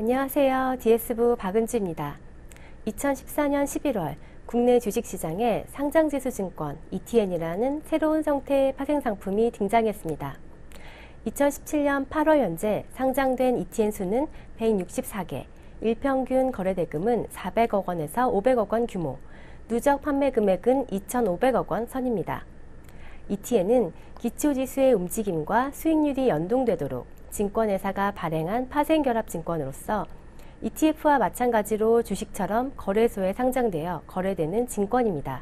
안녕하세요. DS부 박은주입니다. 2014년 11월 국내 주식시장에 상장지수증권 ETN이라는 새로운 형태의 파생상품이 등장했습니다. 2017년 8월 현재 상장된 ETN 수는 164개, 일평균 거래대금은 400억 원에서 500억 원 규모, 누적 판매 금액은 2,500억 원 선입니다. ETN은 기초지수의 움직임과 수익률이 연동되도록 증권회사가 발행한 파생결합증권으로서 ETF와 마찬가지로 주식처럼 거래소에 상장되어 거래되는 증권입니다.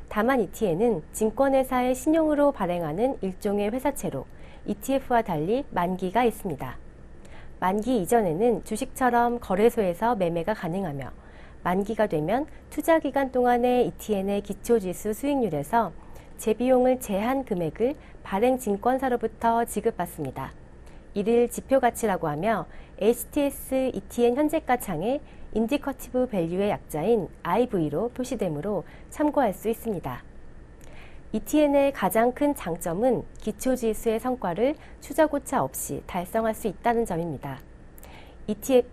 다만 ETN은 증권회사의 신용으로 발행하는 일종의 회사채로 ETF와 달리 만기가 있습니다. 만기 이전에는 주식처럼 거래소에서 매매가 가능하며 만기가 되면 투자기간 동안의 ETN의 기초지수 수익률에서 재비용을 제한 금액을 발행증권사로부터 지급받습니다. 이를 지표가치라고 하며 HTS ETN 현재가 창에 인디커티브 밸류의 약자인 IV로 표시되므로 참고할 수 있습니다. ETN의 가장 큰 장점은 기초지수의 성과를 추적오차 없이 달성할 수 있다는 점입니다.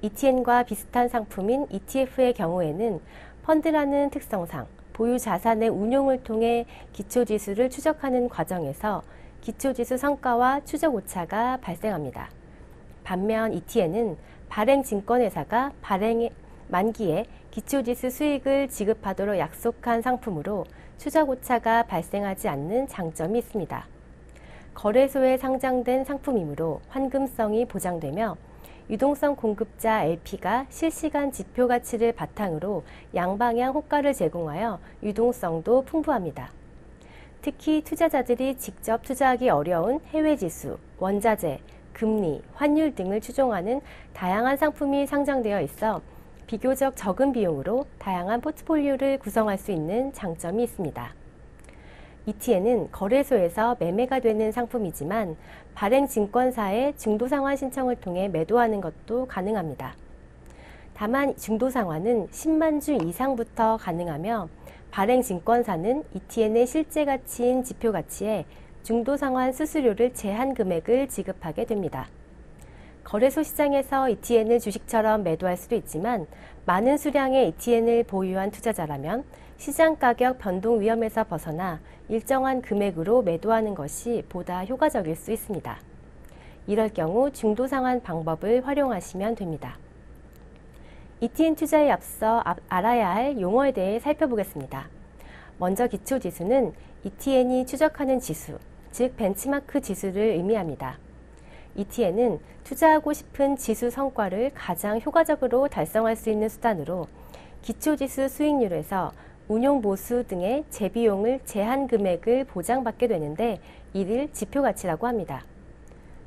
ETN과 비슷한 상품인 ETF의 경우에는 펀드라는 특성상 보유 자산의 운용을 통해 기초지수를 추적하는 과정에서 기초지수 성과와 추적오차가 발생합니다. 반면 ETN은 발행증권회사가 발행 만기에 기초지수 수익을 지급하도록 약속한 상품으로 추적오차가 발생하지 않는 장점이 있습니다. 거래소에 상장된 상품이므로 환금성이 보장되며 유동성 공급자 LP가 실시간 지표 가치를 바탕으로 양방향 호가를 제공하여 유동성도 풍부합니다. 특히 투자자들이 직접 투자하기 어려운 해외 지수, 원자재, 금리, 환율 등을 추종하는 다양한 상품이 상장되어 있어 비교적 적은 비용으로 다양한 포트폴리오를 구성할 수 있는 장점이 있습니다. ETN은 거래소에서 매매가 되는 상품이지만 발행증권사의 중도상환 신청을 통해 매도하는 것도 가능합니다. 다만 중도상환은 10만 주 이상부터 가능하며 발행증권사는 ETN의 실제 가치인 지표가치에 중도상환 수수료를 제한 금액을 지급하게 됩니다. 거래소 시장에서 ETN을 주식처럼 매도할 수도 있지만 많은 수량의 ETN을 보유한 투자자라면 시장 가격 변동 위험에서 벗어나 일정한 금액으로 매도하는 것이 보다 효과적일 수 있습니다. 이럴 경우 중도상환 방법을 활용하시면 됩니다. ETN 투자에 앞서 알아야 할 용어에 대해 살펴보겠습니다. 먼저 기초지수는 ETN이 추적하는 지수, 즉 벤치마크 지수를 의미합니다. ETN은 투자하고 싶은 지수 성과를 가장 효과적으로 달성할 수 있는 수단으로 기초지수 수익률에서 운용보수 등의 재비용을 제한 금액을 보장받게 되는데 이를 지표가치라고 합니다.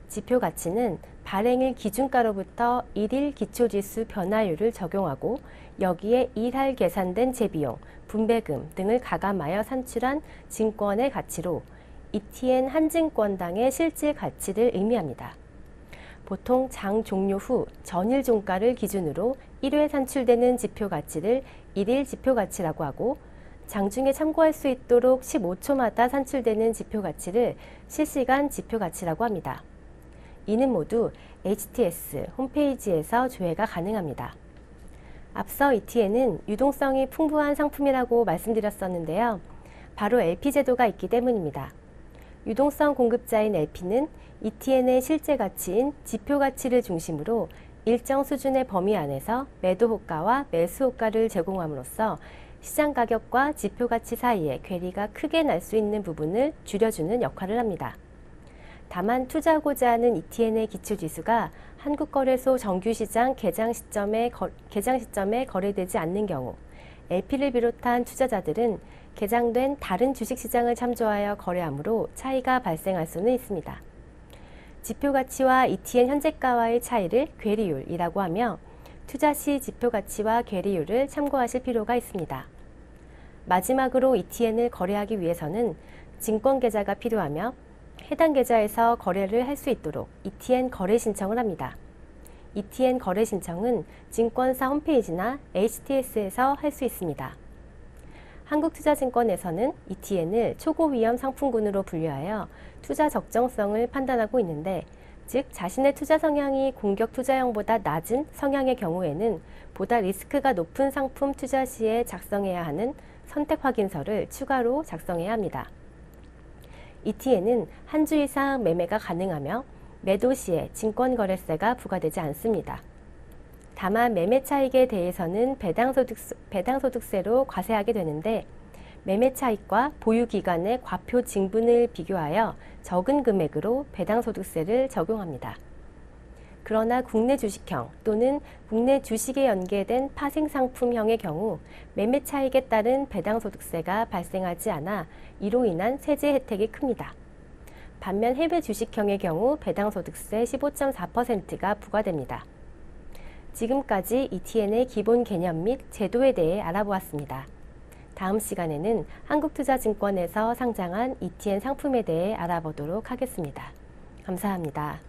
지표가치는 발행일 기준가로부터 일일 기초지수 변화율을 적용하고 여기에 일할 계산된 재비용, 분배금 등을 가감하여 산출한 증권의 가치로 ETN 한 증권당의 실질 가치를 의미합니다. 보통 장 종료 후 전일 종가를 기준으로 1회 산출되는 지표가치를 일일 지표가치라고 하고 장중에 참고할 수 있도록 15초마다 산출되는 지표가치를 실시간 지표가치라고 합니다. 이는 모두 HTS 홈페이지에서 조회가 가능합니다. 앞서 ETN은 유동성이 풍부한 상품이라고 말씀드렸었는데요. 바로 LP 제도가 있기 때문입니다. 유동성 공급자인 LP는 ETN의 실제 가치인 지표 가치를 중심으로 일정 수준의 범위 안에서 매도 호가와 매수 호가를 제공함으로써 시장 가격과 지표 가치 사이에 괴리가 크게 날 수 있는 부분을 줄여주는 역할을 합니다. 다만 투자하고자 하는 ETN의 기초지수가 한국거래소 정규시장 개장 시점에 거래되지 않는 경우 LP를 비롯한 투자자들은 개장된 다른 주식시장을 참조하여 거래하므로 차이가 발생할 수는 있습니다. 지표가치와 ETN 현재가와의 차이를 괴리율이라고 하며 투자 시 지표가치와 괴리율을 참고하실 필요가 있습니다. 마지막으로 ETN을 거래하기 위해서는 증권계좌가 필요하며 해당 계좌에서 거래를 할 수 있도록 ETN 거래 신청을 합니다. ETN 거래 신청은 증권사 홈페이지나 HTS에서 할 수 있습니다. 한국투자증권에서는 ETN을 초고위험 상품군으로 분류하여 투자 적정성을 판단하고 있는데 즉 자신의 투자 성향이 공격 투자형보다 낮은 성향의 경우에는 보다 리스크가 높은 상품 투자 시에 작성해야 하는 선택 확인서를 추가로 작성해야 합니다. ETN은 한 주 이상 매매가 가능하며 매도 시에 증권거래세가 부과되지 않습니다. 다만 매매 차익에 대해서는 배당소득세로 과세하게 되는데 매매 차익과 보유 기간의 과표 징분을 비교하여 적은 금액으로 배당소득세를 적용합니다. 그러나 국내 주식형 또는 국내 주식에 연계된 파생상품형의 경우 매매 차익에 따른 배당소득세가 발생하지 않아 이로 인한 세제 혜택이 큽니다. 반면 해외 주식형의 경우 배당소득세 15.4%가 부과됩니다. 지금까지 ETN의 기본 개념 및 제도에 대해 알아보았습니다. 다음 시간에는 한국투자증권에서 상장한 ETN 상품에 대해 알아보도록 하겠습니다. 감사합니다.